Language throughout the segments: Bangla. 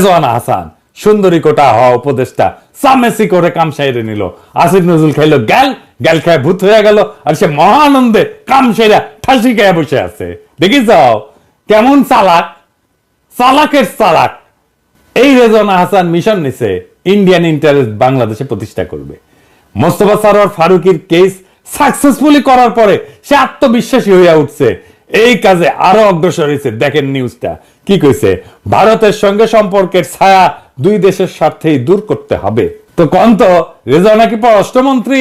রেজওয়ানা হাসান সুন্দরী কোটা হওয়া উপদেষ্টা সামেসি করে কাম সাইরে নিল। আসিফ নজরুল খাইলো গ্যাল, গ্যাল খায় ভূত হয়ে গেল, আর সে মহানন্দে কাম সাইরা ঠাসি খায় বসে আছে। দেখি যাও কেমন চালাক, চালাকের চালাক। এই রেজওয়ানা হাসান মিশন নিছে ইন্ডিয়ান ইন্টারেস্ট বাংলাদেশে প্রতিষ্ঠা করবে। মোস্তফা সরোয়ার ফারুকীর কেস সাকসেসফুলি করার পরে সে আত্মবিশ্বাসী হয়ে উঠছে, এই কাজে আরো অগ্রসর হয়েছে। দেখেন নিউজটা কি কইছে, ভারতের সঙ্গে সম্পর্কের ছায়া দুই দেশের স্বার্থেই দূর করতে হবে। তো কোন তো রেজওয়ানা কি পররাষ্ট্রমন্ত্রী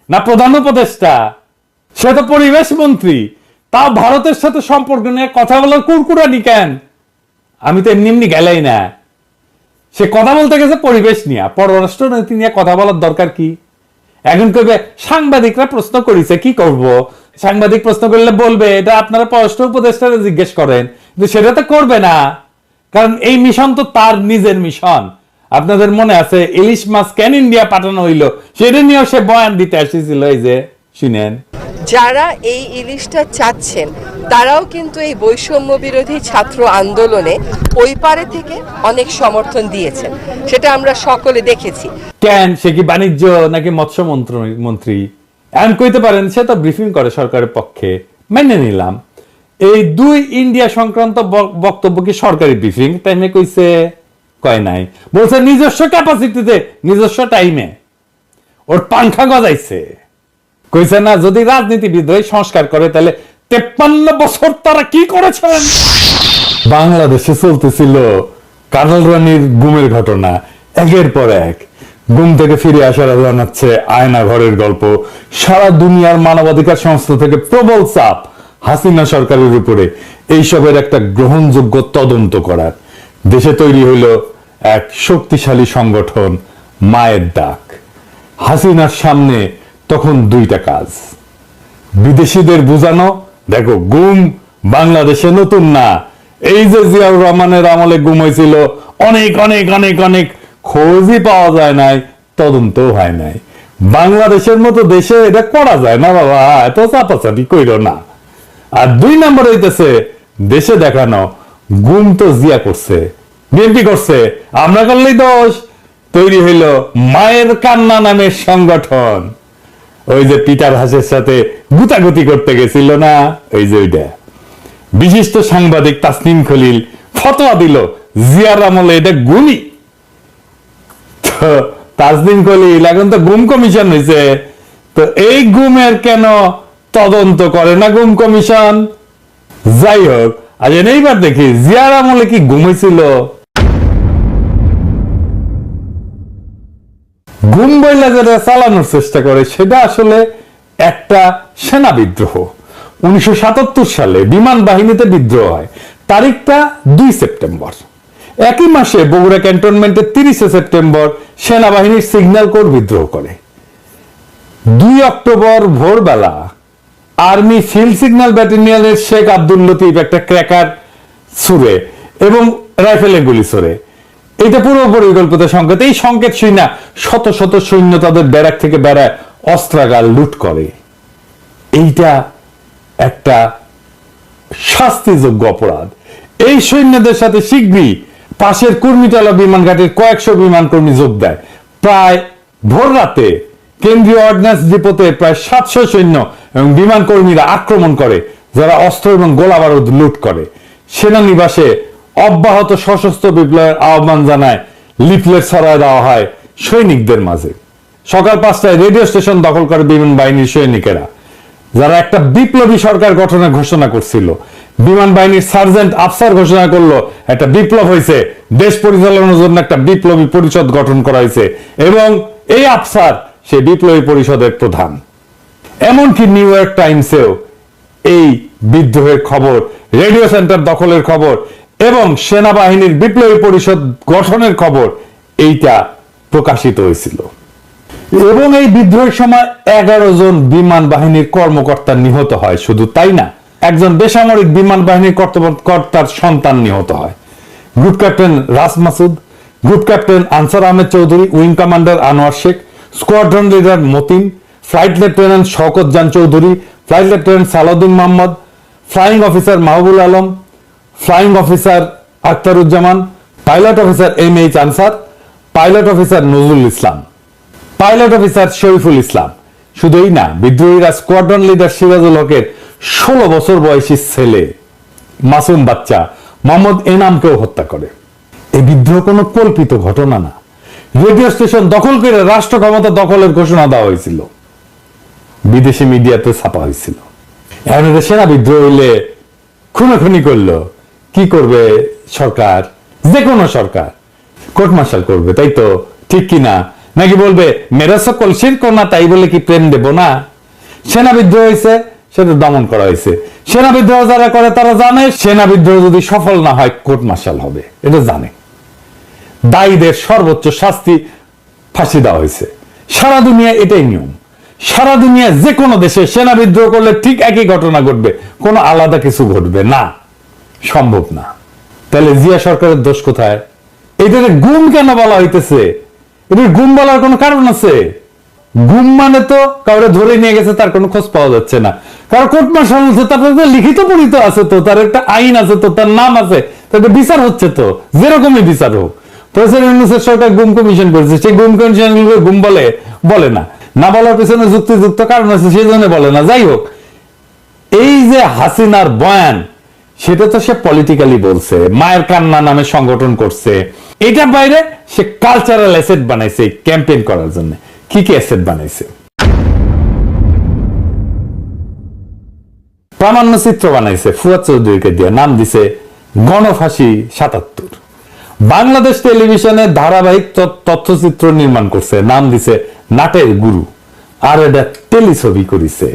না প্রধান উপদেষ্টা? সে তো পরিবেশ মন্ত্রী, তাও ভারতের সাথে সম্পর্ক নিয়ে কথা বলার কুরকুরানি কেন? আমি তো এমনি এমনি গেলেই না, সে কথা বলতে গেছে পরিবেশ নিয়ে, পররাষ্ট্র নীতি নিয়ে কথা বলার দরকার কি? এখন কইবে সাংবাদিকরা প্রশ্ন করেছে কি করব, সাংবাদিক প্রশ্ন করলে বলবে এটা আপনারা পররাষ্ট্র উপদেষ্টারে জিজ্ঞেস করেন, কিন্তু সেটা তো করবে না, কারণ এই মিশন তো তার নিজের মিশন। আপনাদের মনে আছে ইলিশ মাছ কেন ইন্ডিয়া পাঠানো হইলো, সেটা নিয়েও সে বয়ান দিতে আসছিল। এই যে শুনেন, যারা এই ইলিশটা চাচ্ছেন তারাও কিন্তু এই বৈষম্য বিরোধী ছাত্র আন্দোলনে ওই পারে থেকে অনেক সমর্থন দিয়েছেন, সেটা আমরা সকলে দেখেছি। কেন সে কি বাণিজ্য নাকি মৎস্য মন্ত্রী? এমন কইতে পারেন সে তো ব্রিফিং করে সরকারের পক্ষে, মেনে নিলাম। এই দুই ইন্ডিয়া সংক্রান্ত বক্তব্য কি সরকারি ব্রিফিং টাইমে কইছে? কয় নাই, বলছে নিজস্ব ক্যাপাসিটিতে নিজস্ব টাইমে ওর পাংখা গজাইছে। কইছে না যদি রাজনীতিবিদ হয়ে সংস্কার করে তাহলে 53 বছর তারা কি করেছেন। বাংলাদেশে চলতেছিল কাজল রানীর গুমের ঘটনা, একের পর এক গুম থেকে ফিরে আসার জানাচ্ছে আয়না ঘরের গল্প। সারা দুনিয়ার মানবাধিকার সংস্থা থেকে প্রবল চাপ হাসিনা সরকারের উপরে এইসবের একটা গ্রহণযোগ্য তদন্ত করার। দেশে তৈরি হইল এক শক্তিশালী সংগঠন মায়ের ডাক। হাসিনার সামনে তখন দুইটা কাজ, বিদেশিদের বুঝানো দেখো গুম বাংলাদেশে নতুন না, এই যে জিয়াউর রহমানের আমলে গুম হয়েছিল অনেক অনেক অনেক অনেক খোঁজই পাওয়া যায় নাই, তদন্তও হয় নাই। বাংলাদেশের মতো দেশে এটা করা যায় না বাবা, এত চাপাচাপি কইরো না। আর দুই নম্বর হইতেছে দেশে দেখানো গুম তো জিয়া করছে, বিএনপি করছে, আমরা করলেই দোষ। তৈরি হইল মায়ের কান্না নামের সংগঠন। ওই যে পিটার হাসের সাথে গুতাগুতি করতে গেছিল না, ওই যে ওইটা। বিশিষ্ট সাংবাদিক তাসনিম খলিল ফতোয়া দিল জিয়ার আমলে এটা গুলি। তাসনিম খলিল এখন তো গুম কমিশন হয়েছে, তো এই গুমের কেন তদন্ত করে না গুম কমিশন? যাই হোক, আজ এইবার দেখি জিয়ার আমলে কি গুম হয়েছিল। গুম বইলা যেটা চালানোর চেষ্টা করে সেটা আসলে একটা সেনা বিদ্রোহ। 1977 সালে বিমান বাহিনীতে বিদ্রোহ হয়, তারিখটা 2 সেপ্টেম্বর। একই মাসে বগুড়া ক্যান্টনমেন্টে 30 সেপ্টেম্বর সেনাবাহিনীর সিগন্যাল কোর বিদ্রোহ করে। 2 অক্টোবর ভোরবেলা আর্মি ফিল্ড সিগন্যাল ব্যাটালিয়নের শেখ আব্দুল লতিফ একটা ক্র্যাকার ছুড়ে এবং রাইফেলের গুলি ছড়ে। এটা পুরো পরিকল্পিত সংকেত। এই সংকেত শুই না শত শত সৈন্য তাদের ব্যারাক থেকে বেড়ায় অস্ত্রাগার লুট করে। এইটা একটা শাস্তিযোগ্য অপরাধ। এই সৈন্যদের সাথে শীঘ্রই পাশের কুর্মিতলা বিমান ঘাটের কয়েকশো বিমান কর্মী যোগ দেয়। প্রায় ভোর রাতে কেন্দ্রীয় অর্ডিন্যান্স ডিপোতে প্রায় 700 সৈন্য এবং বিমান কর্মীরা আক্রমণ করে, যারা অস্ত্র এবং গোলা বারুদ লুট করে। সেনানিবাসে অব্যাহত সশস্ত্র বিপ্লবের আহ্বান জানায় লিফলেট ছড়ায় দেওয়া হয় সৈনিকদের মাঝে। সকাল 5টায় রেডিও স্টেশন দখল করে বিমান বাহিনীর সৈনিকেরা, যারা একটা বিপ্লবী সরকার গঠনের ঘোষণা করছিল। বিমান বাহিনীর সার্জেন্ট আফসার ঘোষণা করলো একটা বিপ্লব হয়েছে, দেশ পরিচালনার জন্য একটা বিপ্লবী পরিষদ গঠন করা হয়েছে এবং এই আফসার সেই বিপ্লবী পরিষদের প্রধান। এমনকি নিউ ইয়র্ক টাইমসেও এই বিদ্রোহের খবর, রেডিও সেন্টার দখলের খবর এবং সেনাবাহিনীর বিপ্লবী পরিষদ গঠনের খবর এইটা প্রকাশিত হয়েছিল। এবং এই বিদ্রোহের সময় 11 জন বিমান বাহিনীর কর্মকর্তা নিহত হয়। শুধু তাই না, একজন বেসামরিক বিমান বাহিনীর কর্তার সন্তান নিহত হয়। Group captain Ras Masud, group captain Ansar Ahmed Chowdhury, wing commander Anwar Sheikh, squadron leader Matin, flight lieutenant Shawkat Jan Chowdhury, flight lieutenant Salauddin Mohammad, flying officer Mahbul Alam, flying officer Akhtaruzzaman, pilot officer MH Ansar, pilot officer Nazrul Islam, pilot officer Shariful Islam. শুধুই না, বিদ্রোহীরা স্কোয়াড্রন লিডার সিরাজুল হকের 16 বছর বয়সী ছেলে মাসুম বাচ্চা মোহাম্মদ এনামকেও হত্যা করে। এই বিদ্রোহ কোনো কল্পিত ঘটনা না। রেডিও স্টেশন দখল করে রাষ্ট্র ক্ষমতা দখলের ঘোষণা দেওয়া হয়েছিল, বিদেশি মিডিয়াতে ছাপা হয়েছিল। এখন এটা সেনা বিদ্রোহ হইলে খুনাখুনি করলো, কি করবে সরকার? যে কোনো সরকার কোর্ট মার্শাল করবে, তাই তো? ঠিক কিনা? নাকি বলবে মেরা সকল শিরক না, তাই বলে কি প্রেম দেব না? সেনা বিদ্রোহ হয়েছে, সেটা দমন করা হয়েছে। সেনা বিদ্রোহ যারা করে তারা জানে সেনা বিদ্রোহ যদি সফল না হয় কোর্ট মার্শাল হবে, এটা জানে। দায়ীদের সর্বোচ্চ শাস্তি ফাঁসি দেওয়া হয়েছে। সারা দুনিয়া এটাই নিয়ম। সারা দুনিয়া যে কোনো দেশে সেনা বিদ্রোহ করলে ঠিক একই ঘটনা ঘটবে, কোনো আলাদা কিছু ঘটবে না, সম্ভব না। তাহলে জিয়া সরকারের দোষ কোথায়? এটাকে গুম কেন বলা হইতেছে? এটা গুম বলার কোনো কারণ আছে? গুম মানে তো কাউরে ধরে নিয়ে গেছে, তার কোনো খোঁজ পাওয়া যাচ্ছে না। কারো কোর্ট মার্শাল হচ্ছে, তার লিখিত পরিচিত আছে, তো তার একটা আইন আছে, তো তার নাম আছে, তার বিচার হচ্ছে, তো যেরকমই বিচার হোক। প্রেসিডেন্ট সরকার গুম কমিশন করেছে, সেই গুম কমিশন গুম বলে না, না বলার পেছনে যুক্তিযুক্ত কারণ আছে, সেই জন্য বলে না। যাই হোক, এই যে হাসিনার বয়ান, সেটা তো সে পলিটিক্যালি বলছে, মায়ের কান্না নামে সংগঠন করছে। এটার বাইরে সে কালচারাল অ্যাসেট বানাইছে ক্যাম্পেইন করার জন্য। কি কি অ্যাসেট বানাইছে? প্রামাণ্য চিত্র বানাইছে ফুয়াদ চৌধুরীকে দিয়ে, নাম দিছে গণফাঁসি 77। বাংলাদেশ টেলিভিশনে ধারাবাহিক তথ্যচিত্র নির্মাণ করছে, নাম দিছে নাটের গুরু। আর এটা টেলিছবি করিছে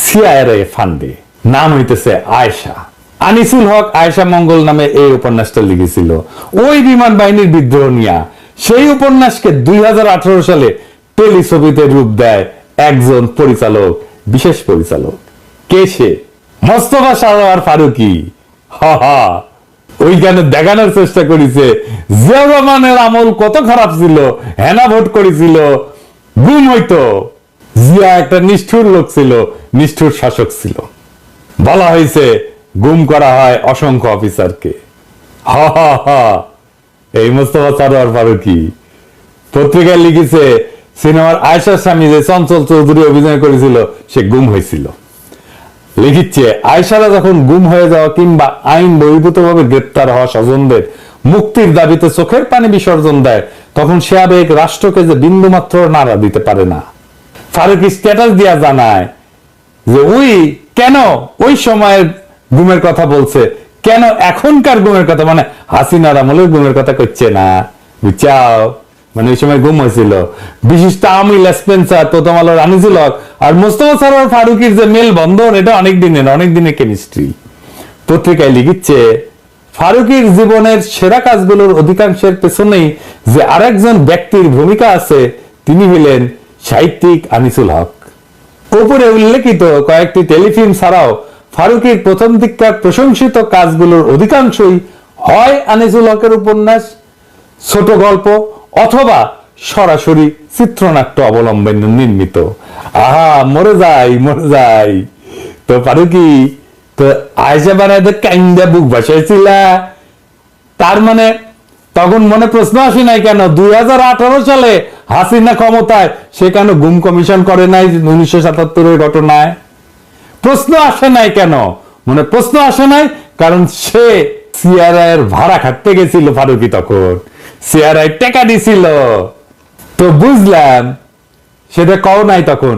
সিআইএ ফান্ডে, নাম হইতেছে আয়েশা। আনিসুল হক আয়েশা মঙ্গল নামে এই উপন্যাসটা লিখেছিল ওই বিমান বাহিনীর বিদ্রোহ নিয়ে। সেই উপন্যাসকে 2018 সালে টেলিছবিতে রূপ দেয় একজন পরিচালক, বিশেষ পরিচালক। কে সে? মোস্তফা সারোয়ার ফারুকী। ওইখানে দেখানোর চেষ্টা করেছে জিয়াউর রহমানের আমল কত খারাপ ছিল, হেনা ভোট করেছিল, গুম হইতো। জিয়া একটা নিষ্ঠুর লোক ছিল, নিষ্ঠুর শাসক ছিল। বলা হয়েছে গুম করা হয় অসংখ্য অফিসারকে। এই মোস্তফা সারোয়ার ফারুকী পত্রিকায় লিখেছে সিনেমার আয়েশার স্বামী যে চঞ্চল চৌধুরী অভিনয় করেছিল সে গুম হয়েছিল। লিখিচ্ছে আয়েশারা যখন গুম হয়ে যাওয়া কিংবা আইন বহির্ভূতভাবে গ্রেপ্তার হওয়া স্বজনদের মুক্তির দাবিতে চোখের পানি বিসর্জন দেয়, তখন সে আবেগ রাষ্ট্রকে যে বিন্দুমাত্র নাড়া দিতে পারে না। ফারুকী স্ট্যাটাস দিয়া জানায় যে কেন ওই সময়ের গুমের কথা বলছে, কেন এখনকার গুমের কথা, মানে হাসিনার আমলের গুমের কথা করছে না, বুঝছাও? মানে ওই সময় গুম হয়েছিল বিশিষ্ট আওয়ামী স্পেন্সার, প্রথম আলোর আনিসুল হক আর মোস্তফা সারোয়ার ফারুকীর যে মেল বন্ধন, এটা অনেক দিনের কেমিস্ট্রি। পত্রিকায় লিখিচ্ছে ফারুকীর জীবনের সেরা কাজগুলোর অধিকাংশের পেছনেই যে আরেকজন ব্যক্তির ভূমিকা আছে, তিনি হলেন সাহিত্যিক আনিসুল হক। উপরে উল্লেখিত কয়েকটি টেলিফিল্ম ছাড়াও ফারুকীর প্রথম দিককার প্রশংসিত কাজগুলোর অধিকাংশই হয় আনিসুল হকের উপন্যাস, ছোট গল্প অথবা সরাসরি চিত্রনাট্য অবলম্বনে নির্মিত। মরে যাই। তো ফারুকী তো আয়েশা বানাইতে কাইন্দা বুক ভাসাইছিল, তার মানে তখন মনে প্রশ্ন আসে নাই কেন 2018 সালে হাসিনা ক্ষমতায় সে কেন গুম কমিশন করে নাই 1977 ঘটনায়? প্রশ্ন আসে নাই কেন? মনে প্রশ্ন আসে নাই কারণ সে সিআরআই এর ভাড়া খাটতে গেছিল। ফারুকী তখন সিআরআই টাকা দিছিল, তো বুঝলাম সেটা কও নাই তখন।